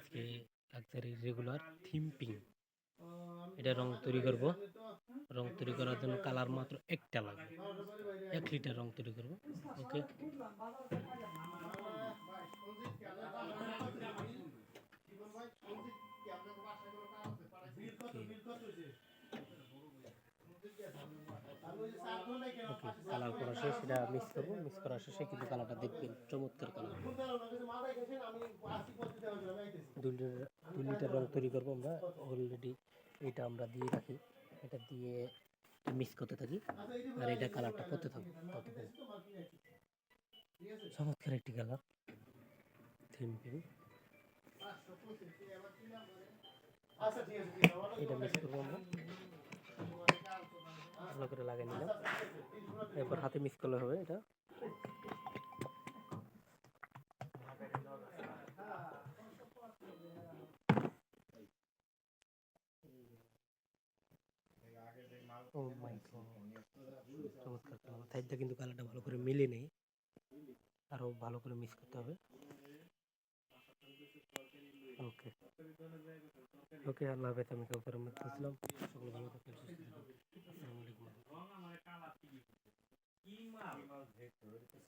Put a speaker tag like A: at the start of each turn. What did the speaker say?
A: আজকে luxury regular থিম্পিং এটা রং তৈরি করব। রং তৈরি করার জন্য কালার মাত্র একটা লাগবে, 1 লিটার রং তৈরি করব। ওকে, কালার করা শেষ, সেটা মিক্স করবো। মিক্স করা শেষে কিন্তু কালারটা দেখবেন চমৎকার কালার। 2 লিটার রং তৈরি করবো আমরা অলরেডি। এটা আমরা দিয়ে রাখি, এটা দিয়ে মিক্স করতে থাকি আর এটা কালারটা করতে থাকবো। চমৎকার একটি কালার থিম্পিং। এটা মিক্স করবো আমরা, ভালো করে লাগিয়ে নিলাম। এরপর হাতে মিক্স করলে হবে এটা। ও মাই গড, চমৎকার কালার। সাইডটা কিন্তু কালারটা ভালো করে মিলে নেই, আরো ভালো করে মিক্স করতে হবে। ওকে ওকে, আল্লাহ হাফেজ। আমি কাউকে করছিলাম। সকলে ভালো থাকবেন, সুস্থ থাকবেন। আসসালামু আলাইকুম।